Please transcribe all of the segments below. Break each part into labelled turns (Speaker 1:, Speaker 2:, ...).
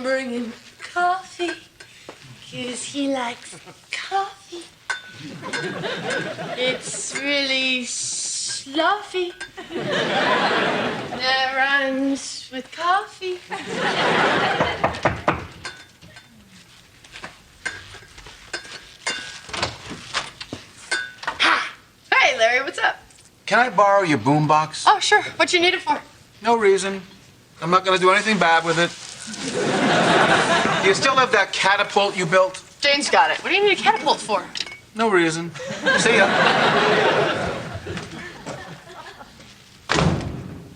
Speaker 1: bringing coffee, 'cause he likes coffee. It's really sloppy. That rhymes with coffee. Hey, Larry, what's up?
Speaker 2: Can I borrow your boombox?
Speaker 1: Oh, sure. What you need it for?
Speaker 2: No reason. I'm not going to do anything bad with it. Do you still have that catapult you built?
Speaker 1: Jane's got it. What do you need a catapult for?
Speaker 2: No reason. See ya.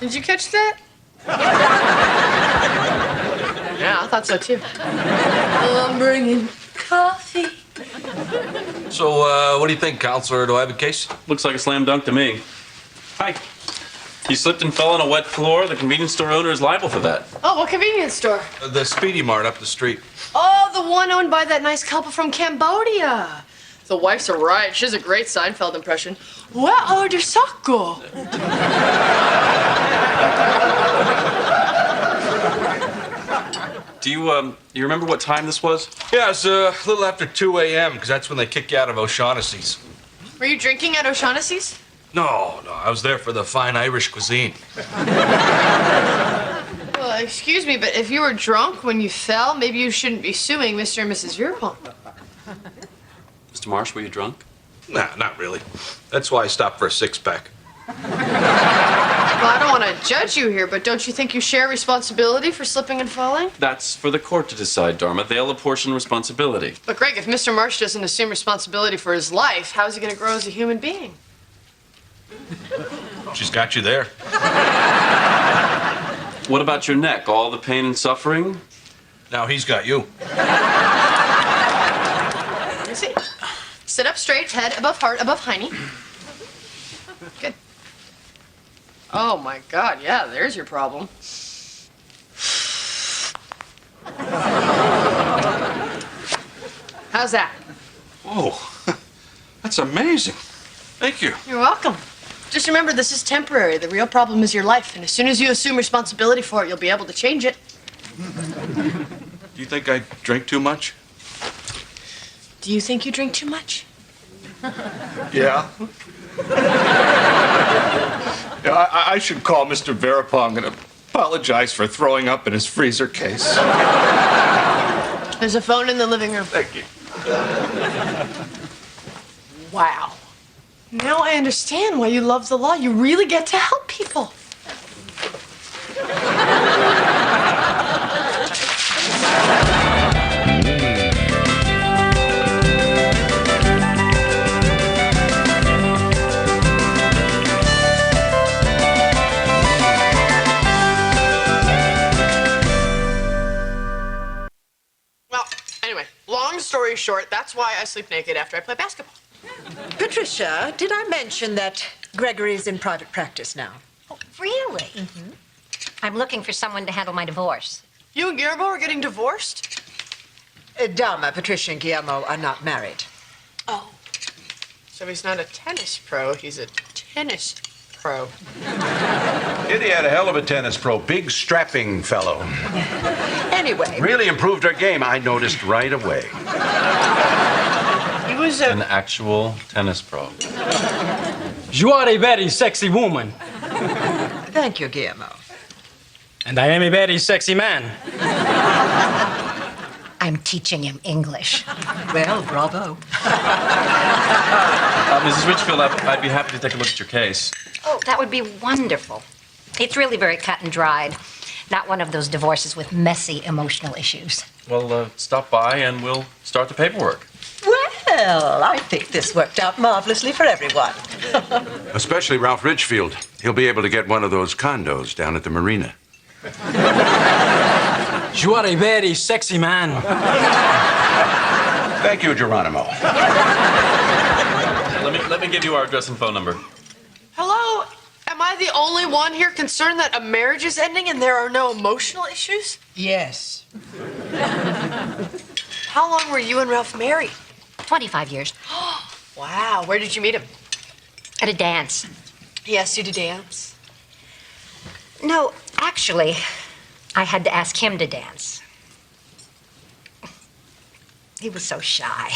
Speaker 1: Did you catch that? Yeah, I thought so too. I'm bringing coffee.
Speaker 3: So, what do you think, counselor? Do I have a case?
Speaker 4: Looks like a slam dunk to me. Hi. You slipped and fell on a wet floor. The convenience store owner is liable for that.
Speaker 1: Oh, what convenience store?
Speaker 3: The Speedy Mart up the street.
Speaker 1: Oh, the one owned by that nice couple from Cambodia. The wife's a riot. She has a great Seinfeld impression. Where are the soccer?
Speaker 4: Do you remember what time this was?
Speaker 3: Yeah, it's a little after 2 a.m., because that's when they kick you out of O'Shaughnessy's.
Speaker 1: Were you drinking at O'Shaughnessy's?
Speaker 3: No, I was there for the fine Irish cuisine.
Speaker 1: Well, excuse me, but if you were drunk when you fell, maybe you shouldn't be suing Mr. and Mrs. Veerpont.
Speaker 4: Mr. Marsh, were you drunk?
Speaker 3: Nah, not really. That's why I stopped for a six-pack.
Speaker 1: Well, I don't want to judge you here, but don't you think you share responsibility for slipping and falling?
Speaker 4: That's for the court to decide, Dharma. They'll apportion responsibility.
Speaker 1: But Greg, if Mr. Marsh doesn't assume responsibility for his life, how is he going to grow as a human being?
Speaker 3: She's got you there.
Speaker 4: What about your neck? All the pain and suffering?
Speaker 3: Now he's got you.
Speaker 1: You see? Sit up straight, head above heart, above hiney. Good. Oh, my God, yeah, there's your problem. How's that?
Speaker 3: Oh, that's amazing. Thank you.
Speaker 1: You're welcome. Just remember, this is temporary. The real problem is your life, and as soon as you assume responsibility for it, you'll be able to change it.
Speaker 3: Do you think I drink too much?
Speaker 1: Do you think you drink too much?
Speaker 2: Yeah. Yeah, I should call Mr. Verapong and apologize for throwing up in his freezer case.
Speaker 1: There's a phone in the living room.
Speaker 2: Thank you.
Speaker 1: Wow. Now I understand why you love the law. You really get to help people. Well, anyway, long story short, that's why I sleep naked after I play basketball.
Speaker 5: Patricia, did I mention that Gregory's in private practice now?
Speaker 6: Oh, really? Mm-hmm. I'm looking for someone to handle my divorce.
Speaker 1: You and Guillermo are getting divorced?
Speaker 5: Dharma, Patricia, and Guillermo are not married.
Speaker 1: Oh. So he's not a tennis pro, he's a tennis pro.
Speaker 7: Kitty had a hell of a tennis pro. Big, strapping fellow.
Speaker 5: Anyway.
Speaker 7: Really improved her game. I noticed right away.
Speaker 1: He was
Speaker 4: An actual tennis pro.
Speaker 8: You are a very sexy woman.
Speaker 5: Thank you, Guillermo.
Speaker 8: And I am a very sexy man.
Speaker 6: I'm teaching him English.
Speaker 5: Well, bravo.
Speaker 4: Mrs. Richfield, I'd be happy to take a look at your case.
Speaker 6: Oh, that would be wonderful. It's really very cut and dried. Not one of those divorces with messy emotional issues.
Speaker 4: Well, stop by and we'll start the paperwork.
Speaker 5: Well, I think this worked out marvelously for everyone.
Speaker 7: Especially Ralph Ridgefield. He'll be able to get one of those condos down at the marina.
Speaker 8: You are a very sexy man.
Speaker 7: Thank you, Geronimo.
Speaker 4: Let me give you our address and phone number.
Speaker 1: Hello? Am I the only one here concerned that a marriage is ending and there are no emotional issues?
Speaker 5: Yes.
Speaker 1: How long were you and Ralph married?
Speaker 6: 25 years.
Speaker 1: Wow, where did you meet him?
Speaker 6: At a dance.
Speaker 1: He asked you to dance?
Speaker 6: No, actually, I had to ask him to dance.
Speaker 5: He was so shy.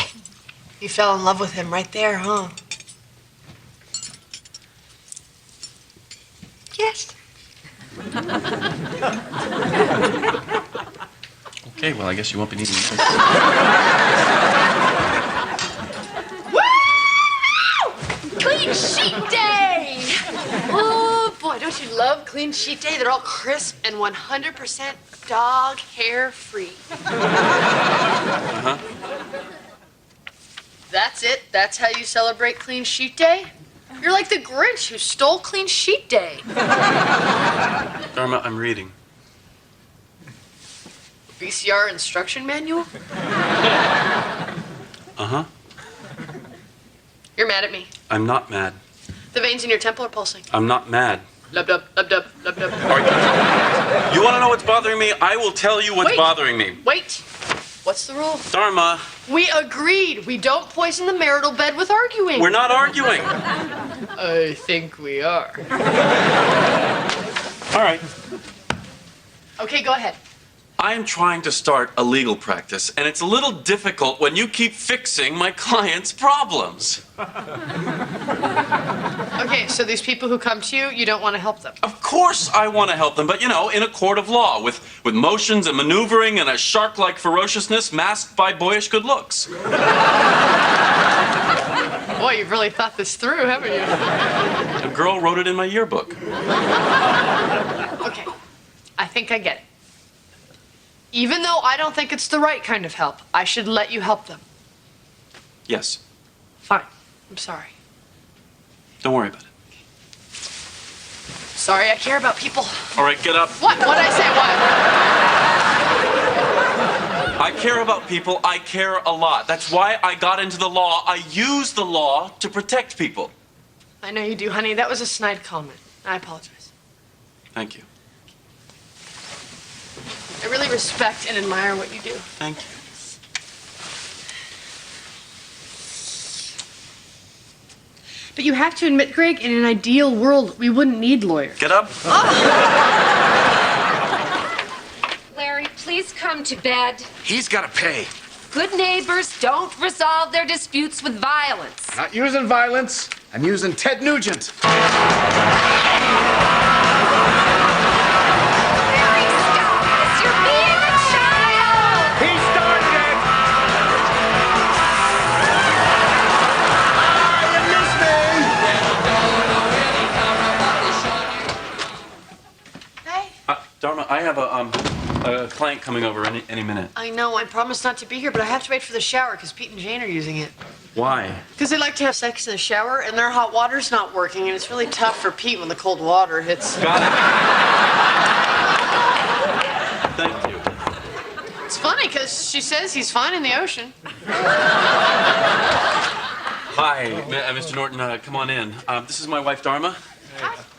Speaker 1: You fell in love with him right there, huh?
Speaker 5: Yes.
Speaker 4: Okay, well, I guess you won't be needing this.
Speaker 1: Woo! Clean sheet day! Oh boy, don't you love clean sheet day? They're all crisp and 100% dog hair free.
Speaker 4: Uh-huh.
Speaker 1: That's it? That's how you celebrate clean sheet day? You're like the Grinch who stole clean sheet day.
Speaker 4: Dharma, I'm reading.
Speaker 1: VCR instruction manual?
Speaker 4: Uh-huh.
Speaker 1: You're mad at me.
Speaker 4: I'm not mad.
Speaker 1: The veins in your temple are pulsing.
Speaker 4: I'm not mad.
Speaker 1: Lub dub, lub dub, lub dub.
Speaker 4: You want to know what's bothering me? I will tell you what's
Speaker 1: Wait.
Speaker 4: bothering me.
Speaker 1: Wait. What's the rule?
Speaker 4: Dharma,
Speaker 1: We agreed. We don't poison the marital bed with arguing.
Speaker 4: we're not arguing.
Speaker 1: I think we are.
Speaker 4: All right.
Speaker 1: Okay, go ahead.
Speaker 4: I'm trying to start a legal practice, and it's a little difficult when you keep fixing my clients' problems.
Speaker 1: Okay, so these people who come to you, you don't want to help them.
Speaker 4: Of course I want to help them, but, you know, in a court of law, with motions and maneuvering and a shark-like ferociousness masked by boyish good looks.
Speaker 1: Boy, you've really thought this through, haven't you?
Speaker 4: A girl wrote it in my yearbook.
Speaker 1: Okay, I think I get it. Even though I don't think it's the right kind of help, I should let you help them.
Speaker 4: Yes.
Speaker 1: Fine. I'm sorry.
Speaker 4: Don't worry about it.
Speaker 1: Sorry, I care about people.
Speaker 4: All right, get up.
Speaker 1: What? What'd I say? What?
Speaker 4: I care about people. I care a lot. That's why I got into the law. I use the law to protect people.
Speaker 1: I know you do, honey. That was a snide comment. I apologize.
Speaker 4: Thank you.
Speaker 1: I really respect and admire what you do.
Speaker 4: Thank you.
Speaker 1: But you have to admit, Greg, in an ideal world, we wouldn't need lawyers.
Speaker 4: Get up.
Speaker 9: Larry, please come to bed.
Speaker 7: He's got to pay.
Speaker 9: Good neighbors don't resolve their disputes with violence.
Speaker 2: Not using violence. I'm using Ted Nugent.
Speaker 9: Larry, stop this! You're being a child!
Speaker 2: He started it! You missed me!
Speaker 1: Hey.
Speaker 4: Dharma, I have a client coming over any minute.
Speaker 1: I know, I promised not to be here, but I have to wait for the shower because Pete and Jane are using it.
Speaker 4: Why?
Speaker 1: Because they like to have sex in the shower, and their hot water's not working, and it's really tough for Pete when the cold water hits.
Speaker 4: Got it. Thank you.
Speaker 1: It's funny because she says he's fine in the ocean.
Speaker 4: Hi, Mr. Norton. Come on in. This is my wife, Dharma.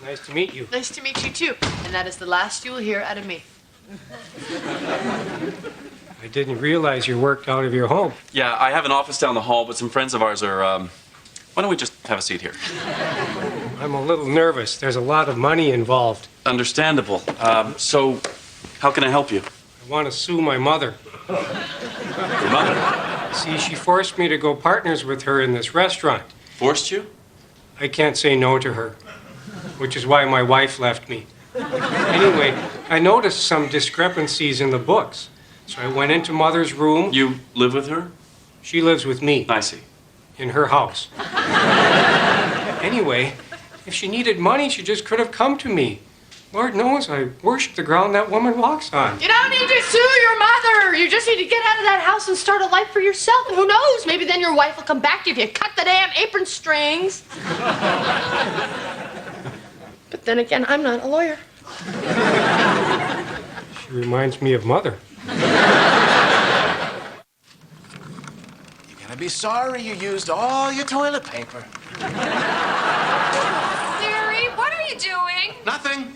Speaker 8: Nice to meet you.
Speaker 1: Nice to meet you too. And that is the last you will hear out of me.
Speaker 8: I didn't realize you worked out of your home.
Speaker 4: Yeah, I have an office down the hall, but some friends of ours are, why don't we just have a seat here?
Speaker 8: I'm a little nervous. There's a lot of money involved.
Speaker 4: Understandable. So, how can I help you?
Speaker 8: I want to sue my mother.
Speaker 4: Your mother
Speaker 8: See, she forced me to go partners with her in this restaurant.
Speaker 4: forced you?
Speaker 8: I can't say no to her, which is why my wife left me. Anyway, I noticed some discrepancies in the books. So I went into Mother's room.
Speaker 4: You live with her?
Speaker 8: She lives with me
Speaker 4: I see.
Speaker 8: in her house. Anyway, if she needed money, she just could have come to me. Lord knows I worship the ground that woman walks on.
Speaker 1: You don't need to sue your mother. You just need to get out of that house and start a life for yourself. And who knows? Maybe then your wife will come back to you if you cut the damn apron strings. But then again, I'm not a lawyer.
Speaker 8: She reminds me of Mother.
Speaker 2: You're gonna be sorry you used all your toilet paper.
Speaker 9: Larry, what are you doing?
Speaker 2: Nothing.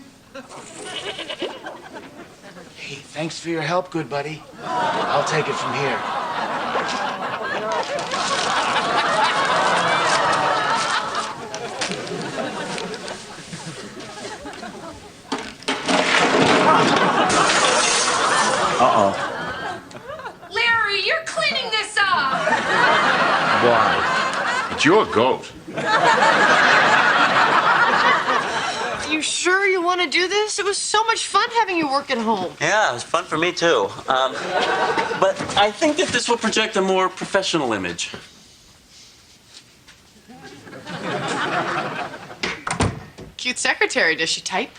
Speaker 2: Hey, thanks for your help, good buddy. I'll take it from here.
Speaker 9: Larry, you're cleaning this up!
Speaker 7: Why? It's your goat.
Speaker 1: Are you sure you want to do this? It was so much fun having you work at home.
Speaker 4: Yeah, it was fun for me too. But I think that this will project a more professional image.
Speaker 1: Cute secretary, does she type?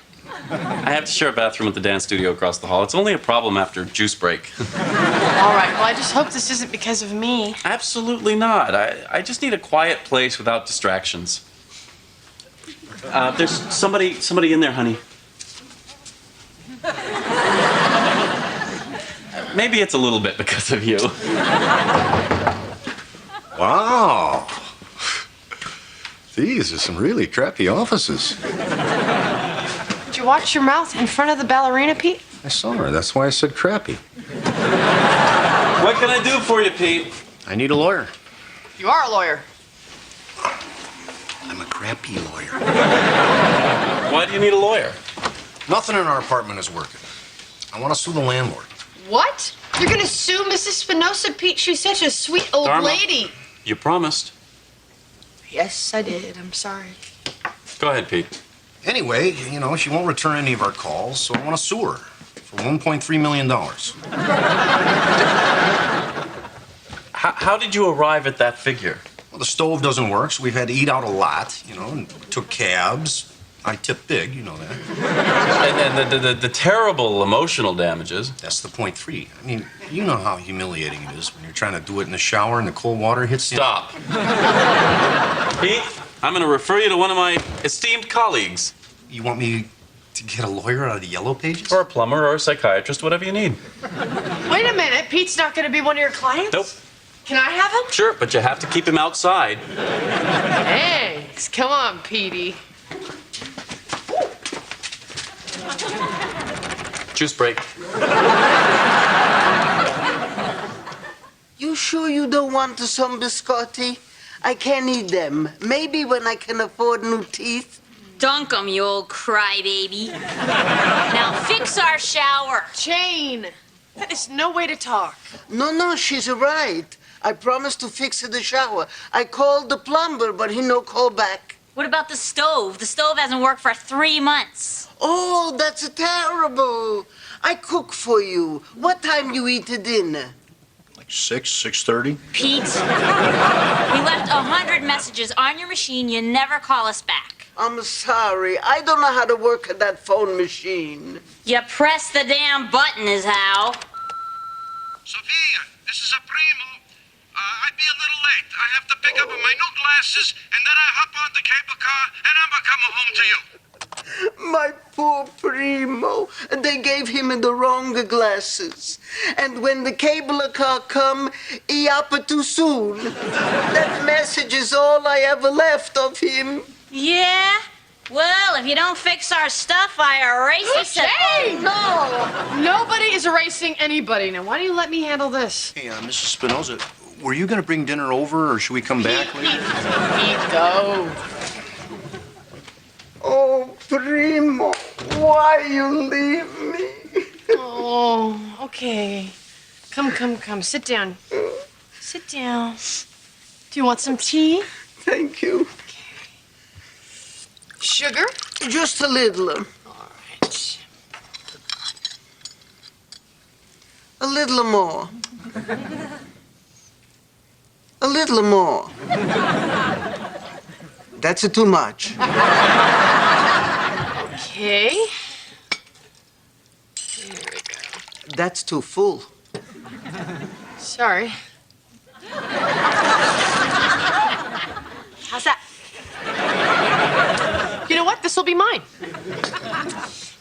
Speaker 4: I have to share a bathroom with the dance studio across the hall. It's only a problem after juice break.
Speaker 1: All right, well, I just hope this isn't because of me.
Speaker 4: Absolutely not. I just need a quiet place without distractions. There's somebody in there, honey. Maybe it's a little bit because of you.
Speaker 10: Wow. These are some really crappy offices.
Speaker 1: Did you watch your mouth in front of the ballerina, Pete?
Speaker 10: I saw her. That's why I said crappy.
Speaker 4: What can I do for you, Pete?
Speaker 10: I need a lawyer.
Speaker 1: You are a lawyer.
Speaker 10: I'm a crappy lawyer.
Speaker 4: Why do you need a lawyer?
Speaker 10: Nothing in our apartment is working. I want to sue the landlord.
Speaker 1: What? You're gonna sue Mrs. Spinoza, Pete? She's such a sweet old
Speaker 4: Dharma.
Speaker 1: lady.
Speaker 4: You promised.
Speaker 1: Yes, I did. I'm sorry.
Speaker 4: Go ahead, Pete.
Speaker 10: Anyway, you know, she won't return any of our calls, so I want to sue her for $1.3 million.
Speaker 4: How did you arrive at that figure?
Speaker 10: Well, the stove doesn't work, so we've had to eat out a lot, you know, and took cabs. I tip big, you know that.
Speaker 4: And the terrible emotional damages.
Speaker 10: That's the .3. I mean, you know how humiliating it is when you're trying to do it in the shower and the cold water hits you.
Speaker 4: Stop. Pete, I'm going to refer you to one of my esteemed colleagues.
Speaker 10: You want me to get a lawyer out of the yellow pages?
Speaker 4: Or a plumber or a psychiatrist, whatever you need.
Speaker 1: Wait a minute. Pete's not gonna be one of your clients?
Speaker 4: Nope.
Speaker 1: Can I have him?
Speaker 4: Sure, but you have to keep him outside.
Speaker 1: Thanks. Come on, Petey.
Speaker 4: Juice break.
Speaker 11: You sure you don't want some biscotti? I can't eat them. Maybe when I can afford new teeth.
Speaker 9: Dunk 'em, you old crybaby. Now fix our shower.
Speaker 1: Jane, that is no way to talk.
Speaker 11: No, she's right. I promised to fix the shower. I called the plumber, but he no call back.
Speaker 9: What about the stove? The stove hasn't worked for 3 months.
Speaker 11: Oh, that's terrible. I cook for you. What time you eat dinner?
Speaker 10: Like 6:30?
Speaker 9: Pete, we left 100 messages on your machine. You never call us back.
Speaker 11: I'm sorry. I don't know how to work that phone machine.
Speaker 9: You press the damn button is how.
Speaker 12: Sophia, this is a primo. I'd be a little late. I have to pick up my new glasses, and then I hop on the cable car, and I'm coming home to you.
Speaker 11: My poor Primo. They gave him the wrong glasses. And when the cable car come, he up too soon. That message is all I ever left of him.
Speaker 9: Yeah? Well, if you don't fix our stuff, I erase it.
Speaker 1: Jane! No! Nobody is erasing anybody. Now, why don't you let me handle this?
Speaker 10: Hey, Mrs. Spinoza, were you going to bring dinner over, or should we come back later?
Speaker 1: Pete, go.
Speaker 11: Oh, Primo, why you leave me?
Speaker 1: Oh, okay. Come. Sit down. Sit down. Do you want some tea?
Speaker 11: Thank you.
Speaker 1: Sugar?
Speaker 11: Just a little.
Speaker 1: All right.
Speaker 11: A little more. A little more. That's too much.
Speaker 1: Okay. There we go.
Speaker 11: That's too full.
Speaker 1: Sorry. How's that? You know what? This will be mine.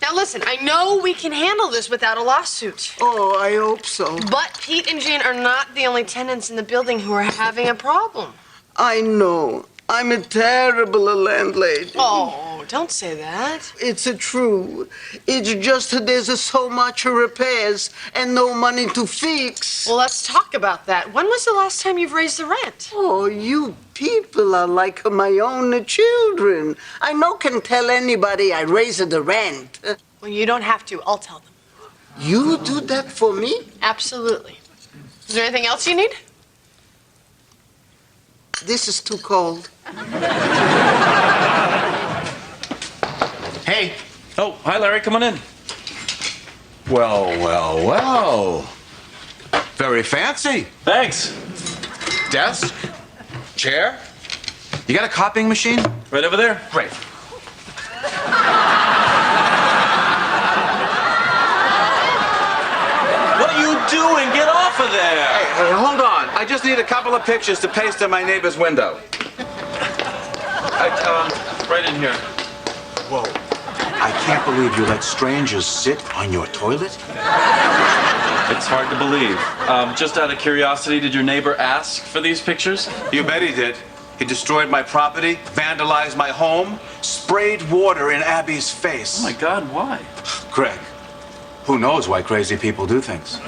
Speaker 1: Now listen, I know we can handle this without a lawsuit.
Speaker 11: Oh, I hope so.
Speaker 1: But Pete and Jane are not the only tenants in the building who are having a problem.
Speaker 11: I know. I'm a terrible landlady.
Speaker 1: Oh, don't say that.
Speaker 11: It's true. It's just there's so much repairs and no money to fix.
Speaker 1: Well, let's talk about that. When was the last time you've raised the rent?
Speaker 11: Oh, you people are like my own children. I no can tell anybody I raised the rent.
Speaker 1: Well, you don't have to. I'll tell them.
Speaker 11: You do that for me?
Speaker 1: Absolutely. Is there anything else you need?
Speaker 11: This is too cold.
Speaker 10: Hey.
Speaker 4: Oh, hi, Larry. Come on in.
Speaker 7: Well, well, well. Very fancy.
Speaker 4: Thanks.
Speaker 7: Desk? Chair? You got a copying machine?
Speaker 4: Right over there.
Speaker 7: Great.
Speaker 4: What are you doing? Get off of there.
Speaker 7: Hey, hold on. I just need a couple of pictures to paste in my neighbor's window.
Speaker 4: Right in here.
Speaker 10: Whoa. I can't believe you let strangers sit on your toilet.
Speaker 4: It's hard to believe. Just out of curiosity, did your neighbor ask for these pictures?
Speaker 7: You bet he did. He destroyed my property, vandalized my home, sprayed water in Abby's face.
Speaker 4: Oh my God, why?
Speaker 7: Greg, who knows why crazy people do things?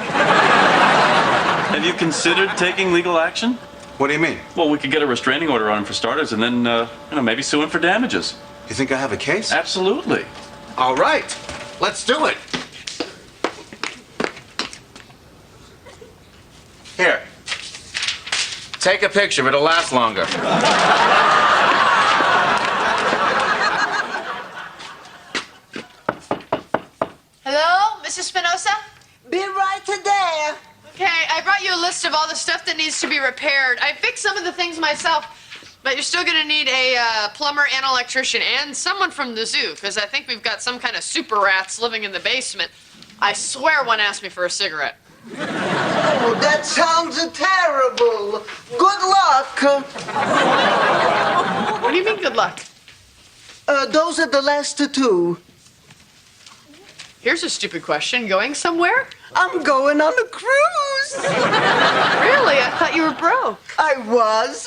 Speaker 4: Have you considered taking legal action?
Speaker 7: What do you mean?
Speaker 4: Well, we could get a restraining order on him for starters, and then, maybe sue him for damages.
Speaker 7: You think I have a case?
Speaker 4: Absolutely.
Speaker 7: All right, let's do it. Here. Take a picture, it'll last longer.
Speaker 1: Hello, Mrs. Spinoza?
Speaker 11: Be right there.
Speaker 1: Okay, I brought you a list of all the stuff that needs to be repaired. I fixed some of the things myself, but you're still gonna need a plumber and electrician and someone from the zoo, because I think we've got some kind of super rats living in the basement. I swear one asked me for a cigarette.
Speaker 11: Oh, that sounds terrible. Good luck.
Speaker 1: What do you mean, good luck?
Speaker 11: Those are the last two.
Speaker 1: Here's a stupid question. Going somewhere?
Speaker 11: I'm going on a cruise.
Speaker 1: Really? I thought you were broke.
Speaker 11: I was.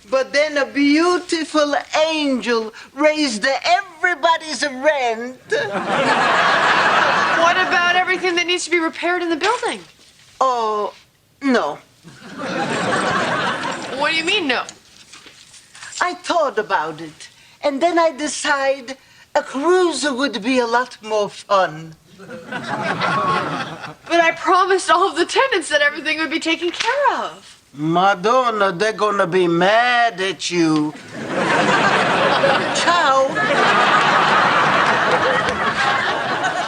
Speaker 11: But then a beautiful angel raised everybody's rent.
Speaker 1: What about everything that needs to be repaired in the building?
Speaker 11: Oh, no.
Speaker 1: What do you mean, no?
Speaker 11: I thought about it, and then I decided a cruise would be a lot more fun.
Speaker 1: But I promised all of the tenants that everything would be taken care of.
Speaker 11: Madonna, they're gonna be mad at you. Ciao.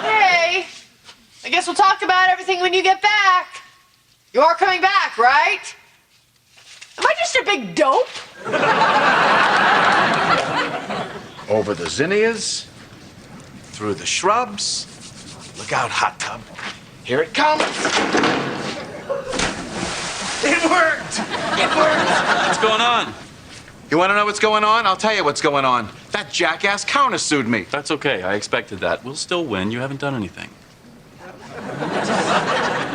Speaker 1: Hey, I guess we'll talk about everything when you get back. You are coming back, right? Am I just a big dope?
Speaker 7: Over the zinnias, through the shrubs. Look out, hot tub. Here it comes. It worked! It worked!
Speaker 4: What's going on?
Speaker 7: You want to know what's going on? I'll tell you what's going on. That jackass countersued me.
Speaker 4: That's okay. I expected that. We'll still win. You haven't done anything.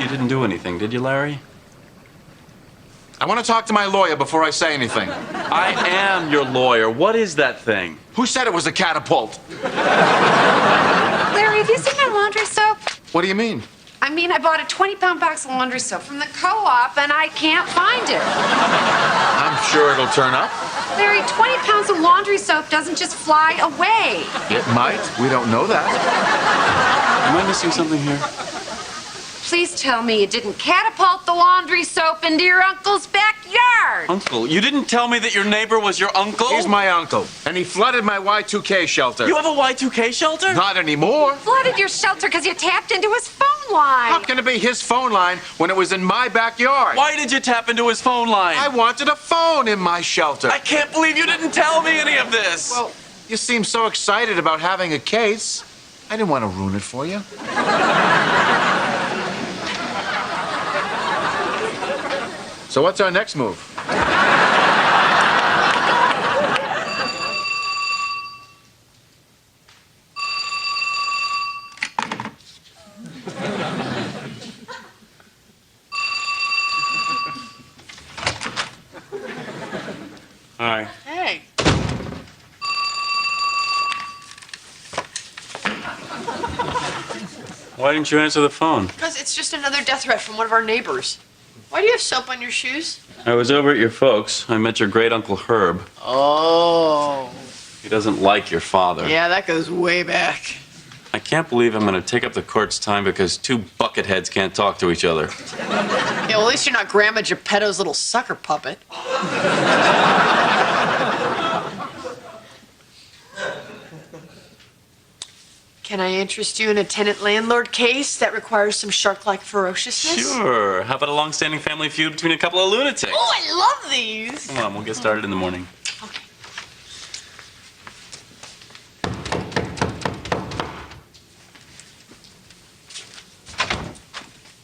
Speaker 4: You didn't do anything, did you, Larry?
Speaker 7: I want to talk to my lawyer before I say anything.
Speaker 4: I am your lawyer. What is that thing?
Speaker 7: Who said it was a catapult?
Speaker 6: Larry, have you seen my laundry soap?
Speaker 7: What do you mean?
Speaker 6: I mean, I bought a 20-pound box of laundry soap from the co-op, and I can't find it.
Speaker 7: I'm sure it'll turn up.
Speaker 6: Larry, 20 pounds of laundry soap doesn't just fly away.
Speaker 7: It might. We don't know that.
Speaker 4: Am I missing something here?
Speaker 6: Please tell me you didn't catapult the laundry soap into your uncle's backyard.
Speaker 4: Uncle, you didn't tell me that your neighbor was your uncle?
Speaker 7: He's my uncle, and he flooded my Y2K shelter.
Speaker 4: You have a Y2K shelter?
Speaker 7: Not anymore.
Speaker 6: Flooded your shelter because you tapped into his phone line.
Speaker 7: How can it be his phone line when it was in my backyard?
Speaker 4: Why did you tap into his phone line?
Speaker 7: I wanted a phone in my shelter.
Speaker 4: I can't believe you didn't tell me any of this.
Speaker 7: Well, you seem so excited about having a case. I didn't want to ruin it for you. So what's our next move?
Speaker 4: Hi.
Speaker 1: Hey.
Speaker 4: Why didn't you answer the phone?
Speaker 1: Because it's just another death threat from one of our neighbors. Why do you have soap on your shoes?
Speaker 4: I was over at your folks. I met your great Uncle Herb.
Speaker 1: Oh.
Speaker 4: He doesn't like your father.
Speaker 1: Yeah, that goes way back.
Speaker 4: I can't believe I'm going to take up the court's time because two bucketheads can't talk to each other.
Speaker 1: Yeah, well, at least you're not Grandma Geppetto's little sucker puppet. Can I interest you in a tenant-landlord case that requires some shark-like ferociousness?
Speaker 4: Sure. How about a long-standing family feud between a couple of lunatics?
Speaker 1: Oh, I love these.
Speaker 4: Come on, we'll get started in the morning.
Speaker 1: Okay.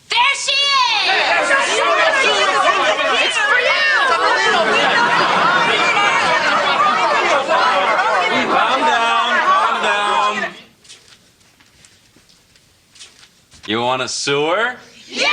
Speaker 9: There she is!
Speaker 1: It's for you!
Speaker 4: Calm down. You want a sewer?
Speaker 9: Yeah!